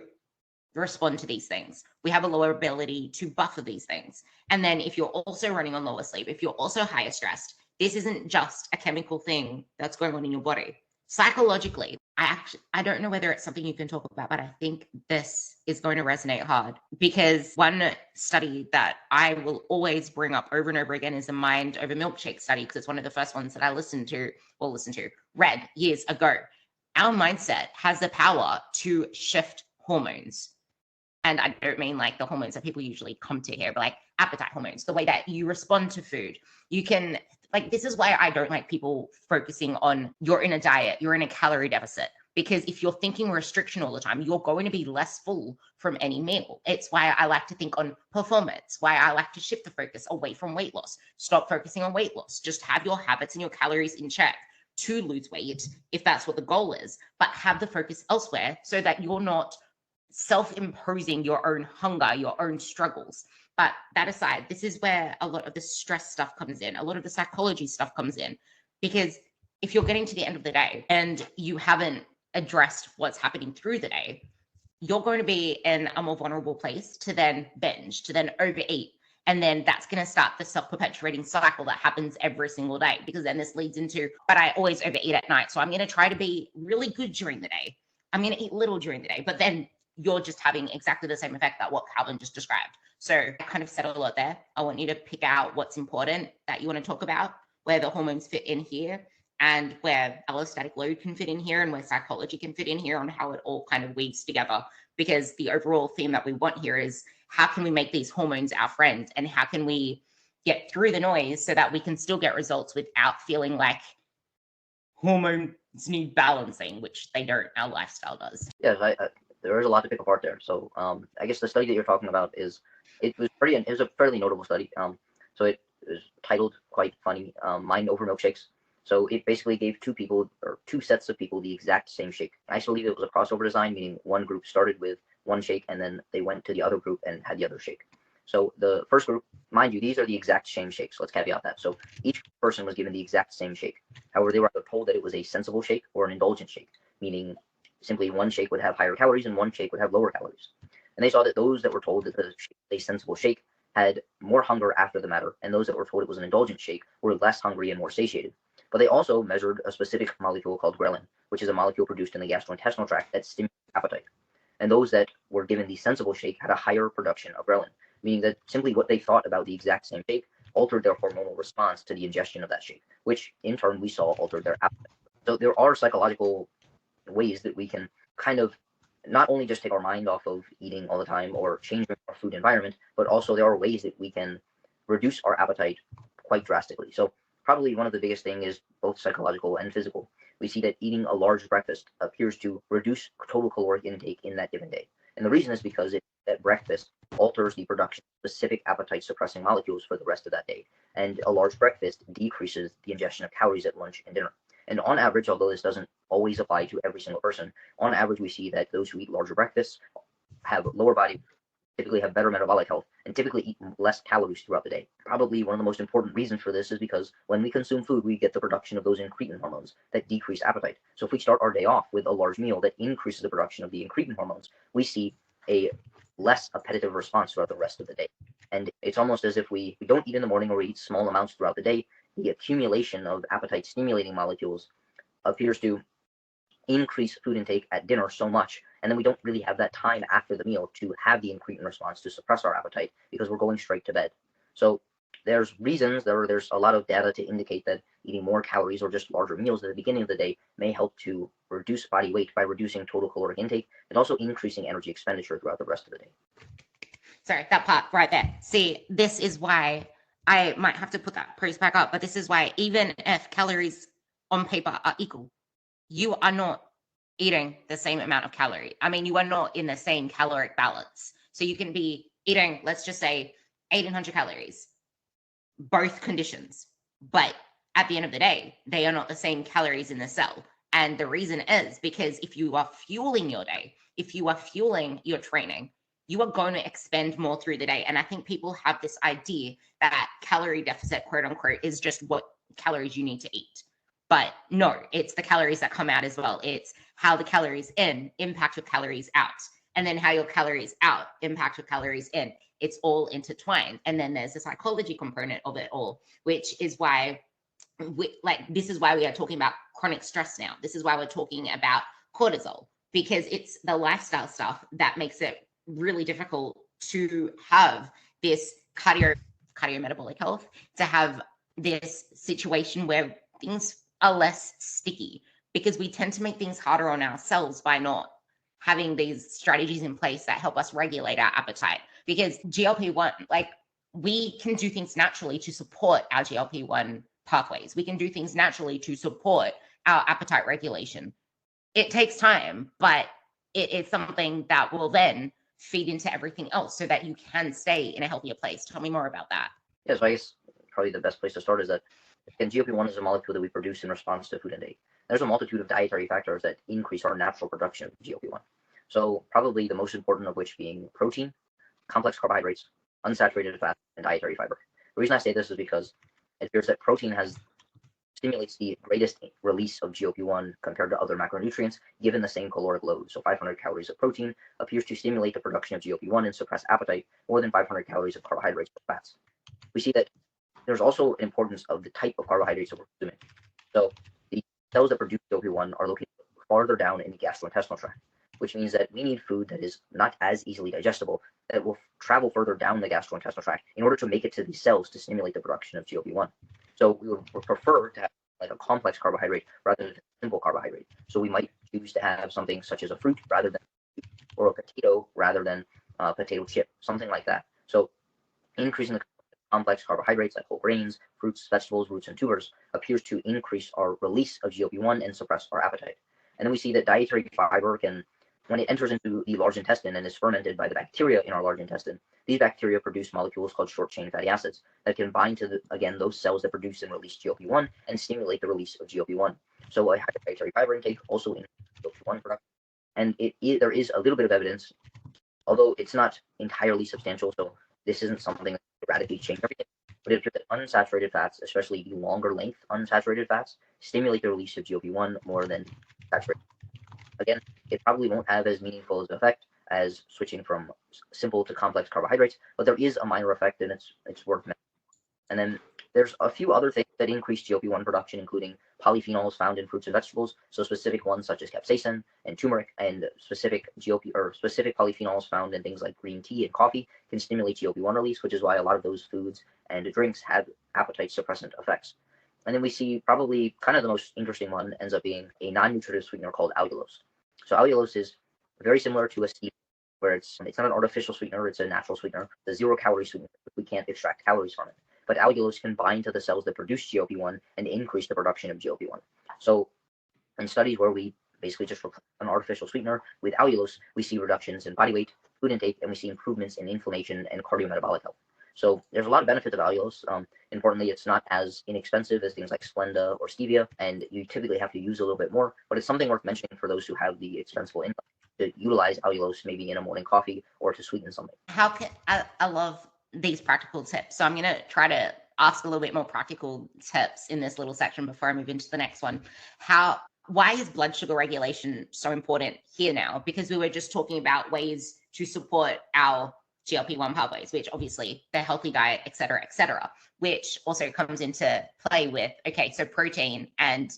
B: respond to these things. We have a lower ability to buffer these things. And then if you're also running on lower sleep, if you're also higher stressed, this isn't just a chemical thing that's going on in your body. Psychologically, I don't know whether it's something you can talk about, but I think this is going to resonate hard, because one study that I will always bring up over and over again is the mind over milkshake study, because it's one of the first ones that I read years ago. Our mindset has the power to shift hormones. And I don't mean like the hormones that people usually come to here, but like appetite hormones, the way that you respond to food. You can, like, this is why I don't like people focusing on you're in a diet, you're in a calorie deficit, because if you're thinking restriction all the time, you're going to be less full from any meal. It's why I like to think on performance, why I like to shift the focus away from weight loss. Stop focusing on weight loss. Just have your habits and your calories in check to lose weight, if that's what the goal is, but have the focus elsewhere so that you're not self-imposing your own hunger, your own struggles. But that aside, this is where a lot of the stress stuff comes in, a lot of the psychology stuff comes in, because if you're getting to the end of the day and you haven't addressed what's happening through the day, you're going to be in a more vulnerable place to then binge, to then overeat. And then that's going to start the self-perpetuating cycle that happens every single day, because then this leads into, but I always overeat at night. So I'm going to try to be really good during the day. I'm going to eat little during the day, but then you're just having exactly the same effect that what Calvin just described. So I kind of said a lot there. I want you to pick out what's important that you want to talk about, where the hormones fit in here, and where allostatic load can fit in here, and where psychology can fit in here, on how it all kind of weaves together. Because the overall theme that we want here is, how can we make these hormones our friends, and how can we get through the noise so that we can still get results without feeling like hormones need balancing, which they don't. Our lifestyle does.
A: Yeah, there is a lot to pick apart there. So I guess the study that you're talking about it was a fairly notable study. So it was titled quite funny, Mind Over Milkshakes. So it basically gave two sets of people the exact same shake. I believe it was a crossover design, meaning one group started with one shake and then they went to the other group and had the other shake. So the first group, mind you, these are the exact same shakes. Let's caveat that. So each person was given the exact same shake. However, they were either told that it was a sensible shake or an indulgent shake, meaning simply one shake would have higher calories and one shake would have lower calories. And they saw that those that were told that a sensible shake had more hunger after the matter, and those that were told it was an indulgent shake were less hungry and more satiated. But they also measured a specific molecule called ghrelin, which is a molecule produced in the gastrointestinal tract that stimulates appetite. And those that were given the sensible shake had a higher production of ghrelin, meaning that simply what they thought about the exact same shake altered their hormonal response to the ingestion of that shake, which in turn we saw altered their appetite. So there are psychological ways that we can kind of not only just take our mind off of eating all the time or changing our food environment, but also there are ways that we can reduce our appetite quite drastically. So probably one of the biggest things is both psychological and physical. We see that eating a large breakfast appears to reduce total caloric intake in that given day. And the reason is because that breakfast alters the production of specific appetite suppressing molecules for the rest of that day. And a large breakfast decreases the ingestion of calories at lunch and dinner. And on average, although this doesn't always apply to every single person, on average we see that those who eat larger breakfasts have lower body, typically have better metabolic health, and typically eat less calories throughout the day. Probably one of the most important reasons for this is because when we consume food, we get the production of those incretin hormones that decrease appetite. So if we start our day off with a large meal that increases the production of the incretin hormones, we see a less appetitive response throughout the rest of the day. And it's almost as if we don't eat in the morning or we eat small amounts throughout the day. The accumulation of appetite stimulating molecules appears to increase food intake at dinner so much, and then we don't really have that time after the meal to have the incretin response to suppress our appetite because we're going straight to bed. So there's a lot of data to indicate that eating more calories or just larger meals at the beginning of the day may help to reduce body weight by reducing total caloric intake and also increasing energy expenditure throughout the rest of the day.
B: Sorry, that part right there. See, this is why I might have to put that post back up, but this is why even if calories on paper are equal, you are not eating the same amount of calorie. I mean, you are not in the same caloric balance. So you can be eating, let's just say 1800 calories, both conditions. But at the end of the day, they are not the same calories in the cell. And the reason is because if you are fueling your day, if you are fueling your training, you are going to expend more through the day. And I think people have this idea that calorie deficit, quote unquote, is just what calories you need to eat. But no, it's the calories that come out as well. It's how the calories in impact your calories out. And then how your calories out impact your calories in. It's all intertwined. And then there's the psychology component of it all, which is why this is why we are talking about chronic stress now. This is why we're talking about cortisol, because it's the lifestyle stuff that makes it really difficult to have this cardiometabolic health, to have this situation where things are less sticky, because we tend to make things harder on ourselves by not having these strategies in place that help us regulate our appetite. Because GLP-1, we can do things naturally to support our GLP-1 pathways. We can do things naturally to support our appetite regulation. it takes time, but it's something that will then feed into everything else so that you can stay in a healthier place. Tell me more about that.
A: Yeah, so I guess probably the best place to start is that again, GLP-1 is a molecule that we produce in response to food intake. There's a multitude of dietary factors that increase our natural production of GLP-1. So probably the most important of which being protein, complex carbohydrates, unsaturated fat, and dietary fiber. The reason I say this is because it appears that protein stimulates the greatest release of GLP-1 compared to other macronutrients given the same caloric load. So 500 calories of protein appears to stimulate the production of GLP-1 and suppress appetite more than 500 calories of carbohydrates or fats. We see that there's also an importance of the type of carbohydrates that we're consuming. So the cells that produce GLP-1 are located farther down in the gastrointestinal tract, which means that we need food that is not as easily digestible, that will travel further down the gastrointestinal tract in order to make it to these cells to stimulate the production of GLP-1. So we would prefer to have like a complex carbohydrate rather than a simple carbohydrate. So we might choose to have something such as a fruit rather than, or a potato rather than a potato chip, something like that. So increasing the complex carbohydrates like whole grains, fruits, vegetables, roots, and tubers appears to increase our release of GLP-1 and suppress our appetite. And then we see that dietary fiber can, when it enters into the large intestine and is fermented by the bacteria in our large intestine, these bacteria produce molecules called short-chain fatty acids that can bind to, again, those cells that produce and release GLP-1 and stimulate the release of GLP-1. So a higher dietary fiber intake also increases GLP-1 production. And there is a little bit of evidence, although it's not entirely substantial, so this isn't something that radically change everything, but it appears that unsaturated fats, especially the longer length unsaturated fats, stimulate the release of GLP-1 more than saturated. Again, it probably won't have as meaningful an effect as switching from simple to complex carbohydrates, but there is a minor effect, and it's worth mentioning. And then there's a few other things that increase GLP-1 production, including polyphenols found in fruits and vegetables. So specific ones such as capsaicin and turmeric, and specific polyphenols found in things like green tea and coffee can stimulate GLP-1 release, which is why a lot of those foods and drinks have appetite suppressant effects. And then we see probably kind of the most interesting one ends up being a non-nutritive sweetener called allulose. So allulose is very similar to a stevia, where it's not an artificial sweetener, it's a natural sweetener. It's a 0-calorie sweetener. We can't extract calories from it. But allulose can bind to the cells that produce GLP-1 and increase the production of GLP-1. So in studies where we basically just replace an artificial sweetener with allulose, we see reductions in body weight, food intake, and we see improvements in inflammation and cardiometabolic health. So there's a lot of benefit of allulose. Importantly, it's not as inexpensive as things like Splenda or stevia, and you typically have to use a little bit more, but it's something worth mentioning for those who have the expensive income to utilize allulose maybe in a morning coffee or to sweeten something.
B: How can I love these practical tips. So I'm going to try to ask a little bit more practical tips in this little section before I move into the next one. Why is blood sugar regulation so important here now? Because we were just talking about ways to support our GLP-1 pathways, which obviously the healthy diet, et cetera, which also comes into play with, okay, so protein and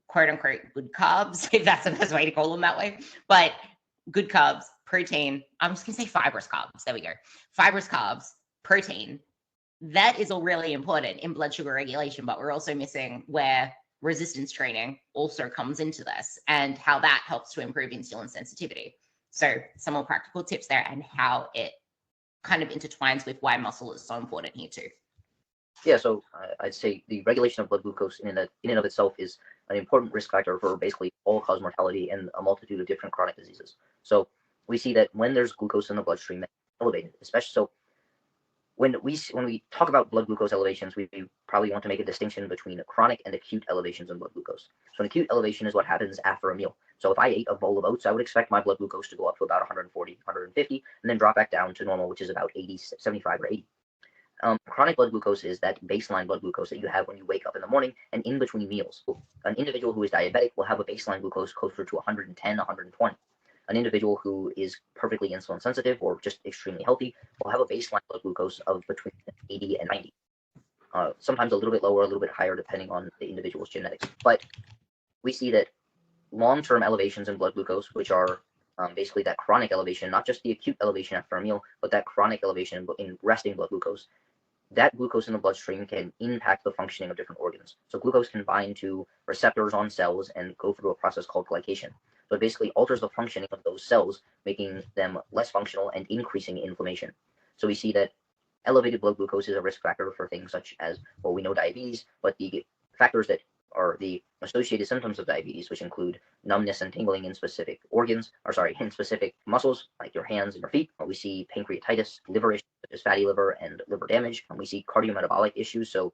B: quote unquote good carbs, if that's the best way to call them that way, but good carbs, protein, I'm just gonna say fibrous carbs, there we go. Fibrous carbs, protein, that is all really important in blood sugar regulation, but we're also missing where resistance training also comes into this and how that helps to improve insulin sensitivity. So some more practical tips there and how it kind of intertwines with why muscle is so important here too.
A: Yeah, so I'd say the regulation of blood glucose in and of itself is an important risk factor for basically all-cause mortality and a multitude of different chronic diseases. So we see that when there's glucose in the bloodstream, it's elevated, especially so. When we talk about blood glucose elevations, we probably want to make a distinction between chronic and acute elevations in blood glucose. So an acute elevation is what happens after a meal. So if I ate a bowl of oats, I would expect my blood glucose to go up to about 140, 150, and then drop back down to normal, which is about 80, 75, or 80. Chronic blood glucose is that baseline blood glucose that you have when you wake up in the morning and in between meals. An individual who is diabetic will have a baseline glucose closer to 110, 120. An individual who is perfectly insulin sensitive or just extremely healthy will have a baseline blood glucose of between 80 and 90. Sometimes a little bit lower, a little bit higher, depending on the individual's genetics. But we see that long-term elevations in blood glucose, which are basically that chronic elevation, not just the acute elevation after a meal, but that chronic elevation in resting blood glucose, that glucose in the bloodstream can impact the functioning of different organs. So glucose can bind to receptors on cells and go through a process called glycation. So it basically alters the functioning of those cells, making them less functional and increasing inflammation. So we see that elevated blood glucose is a risk factor for things such as, well, we know diabetes, but the factors that are the associated symptoms of diabetes, which include numbness and tingling in specific organs, in specific muscles, like your hands and your feet. We see pancreatitis, liver issues, such as fatty liver and liver damage. And we see cardiometabolic issues. So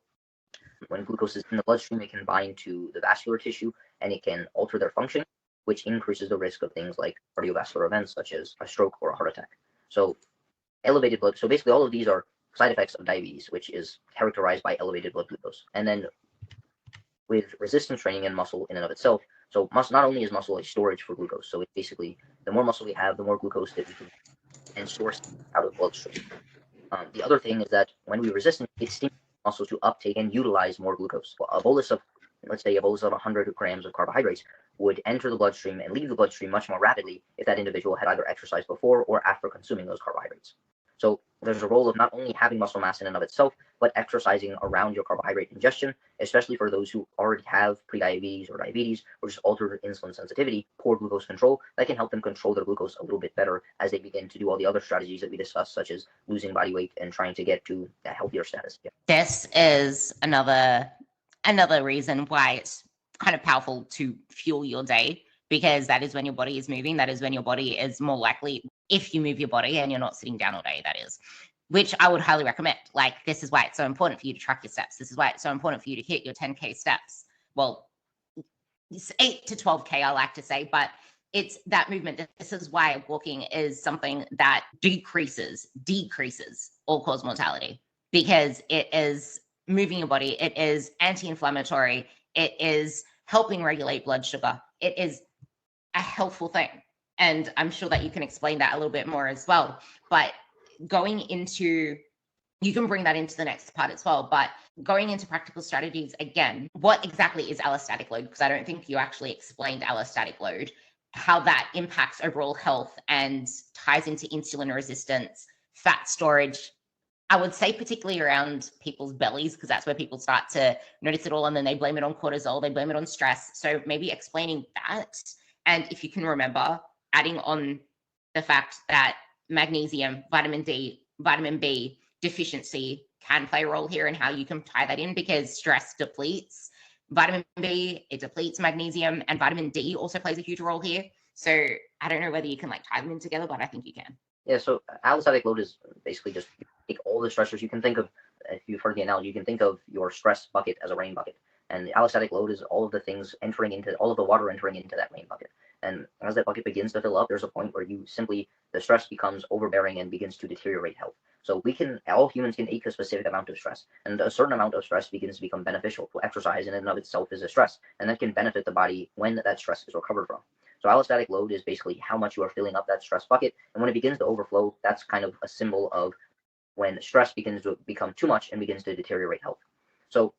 A: when glucose is in the bloodstream, it can bind to the vascular tissue and it can alter their function, which increases the risk of things like cardiovascular events such as a stroke or a heart attack. So elevated blood. So basically, all of these are side effects of diabetes, which is characterized by elevated blood glucose. And then with resistance training and muscle in and of itself, so not only is muscle a storage for glucose, so it's basically the more muscle we have, the more glucose that we can and source out of bloodstream. The other thing is that when we resist, it stimulates muscle to uptake and utilize more glucose. A bolus of, let's say, a bolus of 100 grams of carbohydrates would enter the bloodstream and leave the bloodstream much more rapidly if that individual had either exercised before or after consuming those carbohydrates. So there's a role of not only having muscle mass in and of itself, but exercising around your carbohydrate ingestion, especially for those who already have prediabetes or diabetes, or just altered insulin sensitivity, poor glucose control. That can help them control their glucose a little bit better as they begin to do all the other strategies that we discussed, such as losing body weight and trying to get to a healthier status. Yeah.
B: This is another reason why it's kind of powerful to fuel your day, because that is when your body is moving. That is when your body is more likely, if you move your body and you're not sitting down all day, that is, which I would highly recommend. Like, this is why it's so important for you to track your steps. This is why it's so important for you to hit your 10K steps. Well, it's 8 to 12K, I like to say, but it's that movement. This is why walking is something that decreases all-cause mortality, because it is moving your body. It is anti-inflammatory. It is helping regulate blood sugar. It is a helpful thing. And I'm sure that you can explain that a little bit more as well. But going into, you can bring that into the next part as well, but going into practical strategies, again, what exactly is allostatic load? Because I don't think you actually explained allostatic load, how that impacts overall health and ties into insulin resistance, fat storage. I would say particularly around people's bellies, because that's where people start to notice it all, and then they blame it on cortisol, they blame it on stress. So maybe explaining that, and if you can remember, adding on the fact that magnesium, vitamin D, vitamin B deficiency can play a role here, and how you can tie that in, because stress depletes vitamin B, it depletes magnesium, and vitamin D also plays a huge role here. So I don't know whether you can like tie them in together, but I think you can.
A: Yeah, so allostatic load is basically just take all the stressors you can think of. If you've heard the analogy, you can think of your stress bucket as a rain bucket. And the allostatic load is all of the things entering into, all of the water entering into that rain bucket. And as that bucket begins to fill up, there's a point where the stress becomes overbearing and begins to deteriorate health. So all humans can ache a specific amount of stress, and a certain amount of stress begins to become beneficial. Exercise in and of itself is a stress, and that can benefit the body when that stress is recovered from. So allostatic load is basically how much you are filling up that stress bucket, and when it begins to overflow, that's kind of a symbol of when stress begins to become too much and begins to deteriorate health. So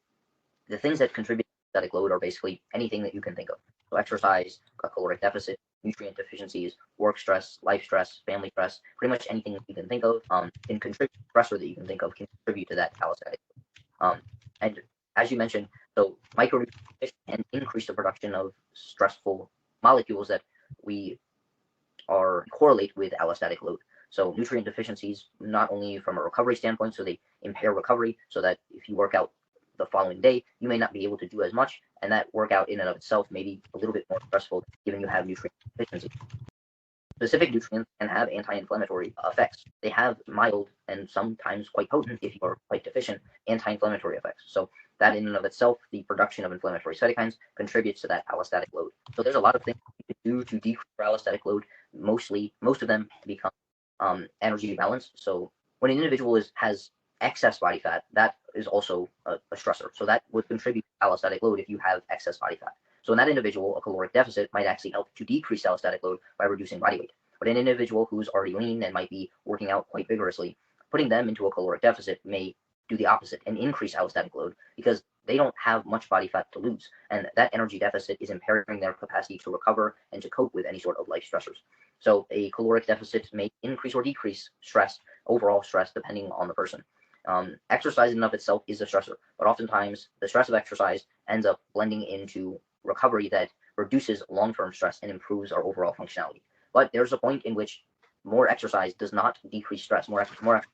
A: the things that contribute to allostatic load are basically anything that you can think of. So exercise, a caloric deficit, nutrient deficiencies, work stress, life stress, family stress, pretty much anything you can think of can contribute. Stressor that you can think of can contribute to that allostatic load. And as you mentioned, so micronutrients can increase the production of stressful molecules that we are correlate with allostatic load. So nutrient deficiencies, not only from a recovery standpoint, so they impair recovery, so that if you work out the following day, you may not be able to do as much, and that workout in and of itself may be a little bit more stressful, given you have nutrient deficiency. Specific nutrients can have anti-inflammatory effects. They have mild and sometimes quite potent, if you are quite deficient, anti-inflammatory effects. So that in and of itself, the production of inflammatory cytokines contributes to that allostatic load. So there's a lot of things you can do to decrease your allostatic load. Most of them become energy balance. So when an individual has excess body fat, that is also a stressor. So that would contribute to allostatic load if you have excess body fat. So in that individual, a caloric deficit might actually help to decrease allostatic load by reducing body weight. But an individual who's already lean and might be working out quite vigorously, putting them into a caloric deficit may do the opposite and increase allostatic load, because they don't have much body fat to lose. And that energy deficit is impairing their capacity to recover and to cope with any sort of life stressors. So a caloric deficit may increase or decrease stress, overall stress, depending on the person. Exercise in and of itself is a stressor, but oftentimes the stress of exercise ends up blending into recovery that reduces long-term stress and improves our overall functionality. But there's a point in which more exercise does not decrease stress. More exercise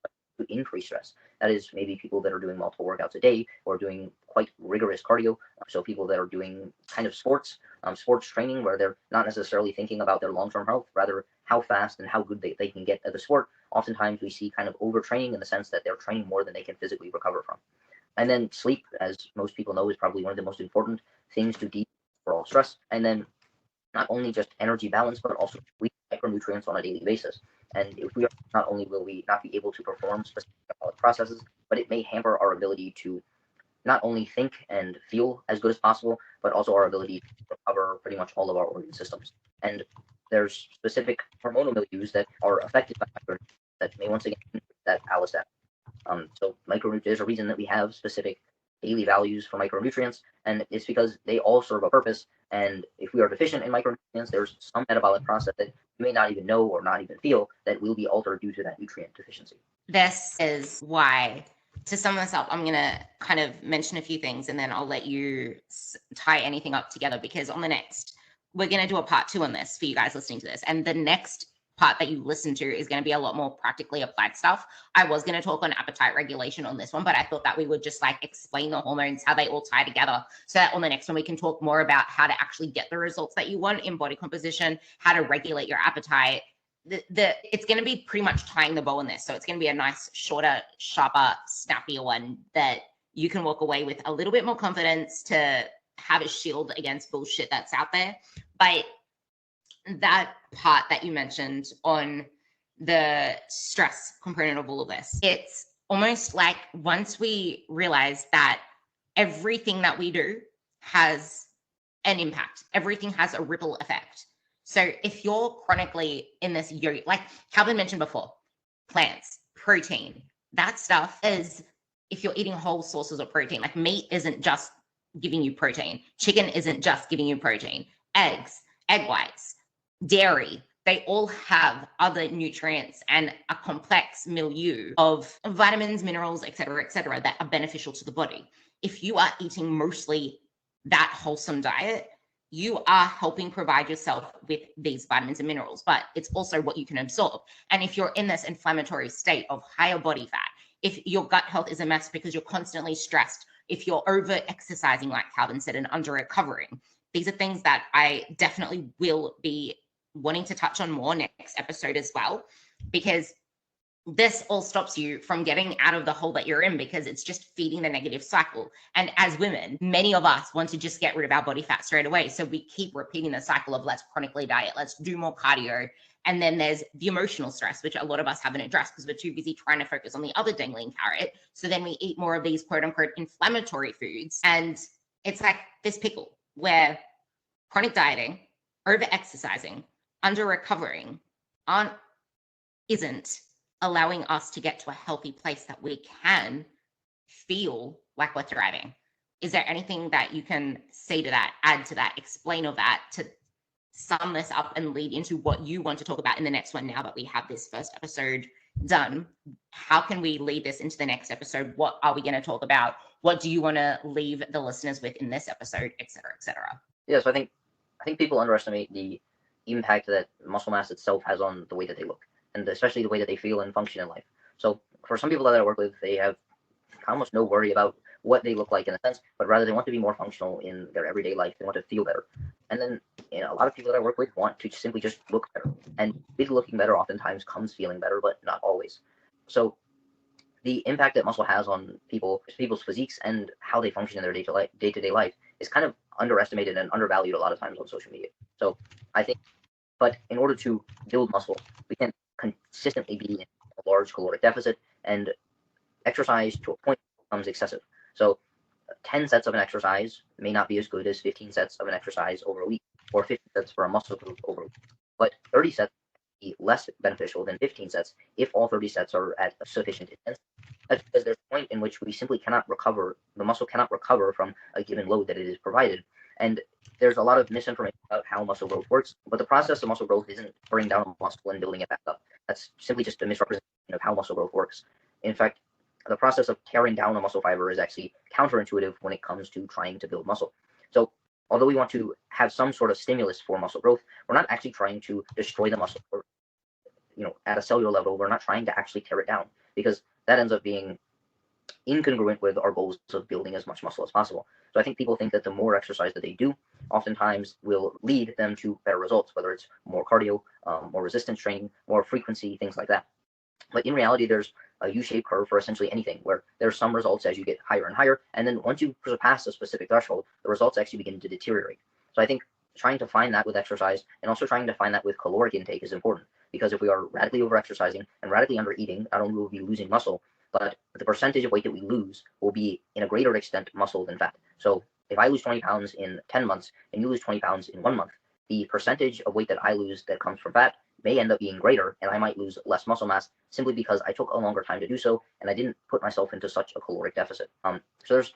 A: to increase stress. That is maybe people that are doing multiple workouts a day or doing quite rigorous cardio. So people that are doing kind of sports training where they're not necessarily thinking about their long-term health, rather how fast and how good they can get at the sport. Oftentimes we see kind of overtraining in the sense that they're training more than they can physically recover from. And then sleep, as most people know, is probably one of the most important things to deal with all stress. And then not only just energy balance, but also micronutrients on a daily basis. And if we are, not only will we not be able to perform specific metabolic processes, but it may hamper our ability to not only think and feel as good as possible, but also our ability to recover pretty much all of our organ systems. And there's specific hormonal milieus that are affected by micronutrients that may once again that allostatin. So there's a reason that we have specific daily values for micronutrients, and it's because they all serve a purpose. And if we are deficient in micronutrients, there's some metabolic process that you may not even know or not even feel that will be altered due to that nutrient deficiency.
B: This is why, to sum this up, I'm going to kind of mention a few things and then I'll let you tie anything up together, because on the next, we're going to do a part 2 on this for you guys listening to this. And the next part that you listen to is going to be a lot more practically applied stuff. I was going to talk on appetite regulation on this one, but I thought that we would just like explain the hormones, how they all tie together, so that on the next one we can talk more about how to actually get the results that you want in body composition, how to regulate your appetite. It's going to be pretty much tying the bow on this. So it's going to be a nice, shorter, sharper, snappier one that you can walk away with a little bit more confidence to have a shield against bullshit that's out there. But that part that you mentioned on the stress component of all of this, it's almost like once we realize that everything that we do has an impact, everything has a ripple effect. So if you're chronically in this yo, like Calvin mentioned before, plants, protein, that stuff is, if you're eating whole sources of protein, like meat isn't just giving you protein, chicken isn't just giving you protein, eggs, egg whites, dairy, they all have other nutrients and a complex milieu of vitamins, minerals, et cetera, that are beneficial to the body. If you are eating mostly that wholesome diet, you are helping provide yourself with these vitamins and minerals, but it's also what you can absorb. And if you're in this inflammatory state of higher body fat, if your gut health is a mess because you're constantly stressed, if you're over exercising, like Calvin said, and under recovering, these are things that I definitely will be wanting to touch on more next episode as well, because this all stops you from getting out of the hole that you're in, because it's just feeding the negative cycle. And as women, many of us want to just get rid of our body fat straight away. So we keep repeating the cycle of let's chronically diet, let's do more cardio. And then there's the emotional stress, which a lot of us haven't addressed because we're too busy trying to focus on the other dangling carrot. So then we eat more of these quote unquote inflammatory foods. And it's like this pickle where chronic dieting, over exercising, under recovering isn't allowing us to get to a healthy place that we can feel like we're thriving. Is there anything that you can say to that, add to that, explain of that, to sum this up and lead into what you want to talk about in the next one? Now that we have this first episode done, how can we lead this into the next episode? What are we going to talk about? What do you want to leave the listeners with in this episode, et cetera, et cetera?
A: Yeah, so I think people underestimate the impact that muscle mass itself has on the way that they look, and especially the way that they feel and function in life. So for some people that I work with, they have almost no worry about what they look like in a sense, but rather they want to be more functional in their everyday life. They want to feel better. And then a lot of people that I work with want to simply just look better. And with looking better oftentimes comes feeling better, but not always. So the impact that muscle has on people's physiques and how they function in their day-to-day life is kind of underestimated and undervalued a lot of times on social media. So I think, but in order to build muscle, we can consistently be in a large caloric deficit, and exercise to a point becomes excessive. So 10 sets of an exercise may not be as good as 15 sets of an exercise over a week, or 50 sets for a muscle group over a week. But 30 sets be less beneficial than 15 sets if all 30 sets are at a sufficient intensity. That's because there's a point in which we simply cannot recover, the muscle cannot recover from a given load that it is provided. And there's a lot of misinformation about how muscle growth works, but the process of muscle growth isn't breaking down a muscle and building it back up. That's simply just a misrepresentation of how muscle growth works. In fact, the process of tearing down a muscle fiber is actually counterintuitive when it comes to trying to build muscle. So although we want to have some sort of stimulus for muscle growth, we're not actually trying to destroy the muscle, or at a cellular level, we're not trying to actually tear it down, because that ends up being incongruent with our goals of building as much muscle as possible. So I think people think that the more exercise that they do, oftentimes will lead them to better results, whether it's more cardio, more resistance training, more frequency, things like that. But in reality, there's a U-shaped curve for essentially anything, where there's some results as you get higher and higher, and then once you surpass a specific threshold, the results actually begin to deteriorate. So I think trying to find that with exercise and also trying to find that with caloric intake is important, because if we are radically over-exercising and radically under-eating, not only will we be losing muscle, but the percentage of weight that we lose will be in a greater extent muscle than fat. So if I lose 20 pounds in 10 months and you lose 20 pounds in 1 month, the percentage of weight that I lose that comes from fat may end up being greater, and I might lose less muscle mass simply because I took a longer time to do so and I didn't put myself into such a caloric deficit. So there's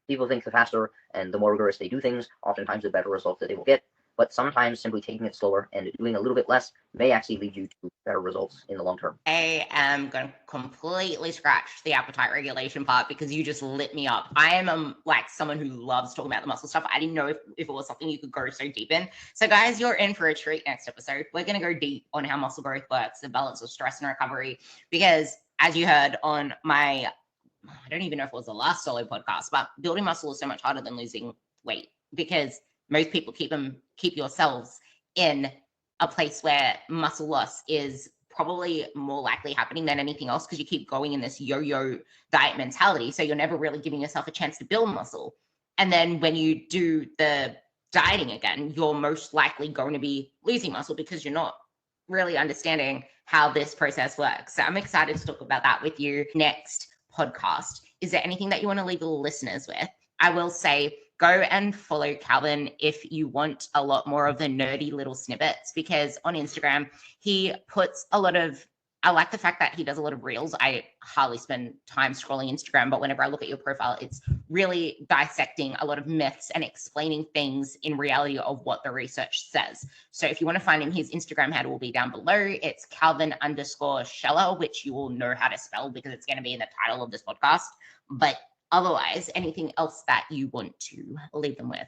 A: people think the faster and the more rigorous they do things, oftentimes the better results that they will get. But sometimes simply taking it slower and doing a little bit less may actually lead you to better results in the long term.
B: I am going to completely scratch the appetite regulation part because you just lit me up. I am like someone who loves talking about the muscle stuff. I didn't know if it was something you could go so deep in. So guys, you're in for a treat next episode. We're going to go deep on how muscle growth works, the balance of stress and recovery, because as you heard on my, I don't even know if it was the last solo podcast, but building muscle is so much harder than losing weight, because most people keep yourselves in a place where muscle loss is probably more likely happening than anything else, because you keep going in this yo-yo diet mentality. So you're never really giving yourself a chance to build muscle. And then when you do the dieting again, you're most likely going to be losing muscle because you're not really understanding how this process works. So I'm excited to talk about that with you next podcast. Is there anything that you want to leave the listeners with? I will say, go and follow Calvin if you want a lot more of the nerdy little snippets, because on Instagram, he puts a lot of, I like the fact that he does a lot of reels. I hardly spend time scrolling Instagram, but whenever I look at your profile, it's really dissecting a lot of myths and explaining things in reality of what the research says. So if you want to find him, his Instagram handle will be down below. It's Calvin_Scheller, which you will know how to spell because it's going to be in the title of this podcast. But otherwise, anything else that you want to leave them with?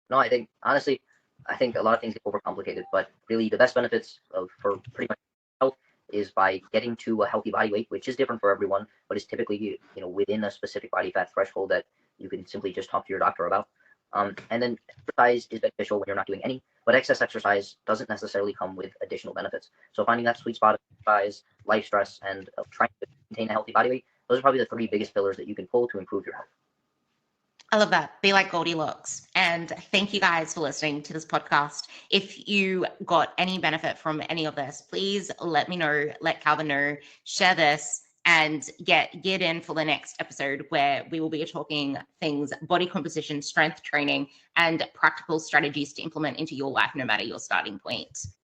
A: No, I think, honestly, I think a lot of things get overcomplicated, but really the best benefits for pretty much health is by getting to a healthy body weight, which is different for everyone, but is typically, within a specific body fat threshold that you can simply just talk to your doctor about. And then exercise is beneficial when you're not doing any, but excess exercise doesn't necessarily come with additional benefits. So finding that sweet spot of exercise, life stress, and trying to maintain a healthy body weight, those are probably the 3 biggest pillars that you can pull to improve your health.
B: I love that. Be like Goldilocks. And thank you guys for listening to this podcast. If you got any benefit from any of this, please let me know, let Calvin know, share this, and get in for the next episode, where we will be talking things body composition, strength training, and practical strategies to implement into your life, no matter your starting point.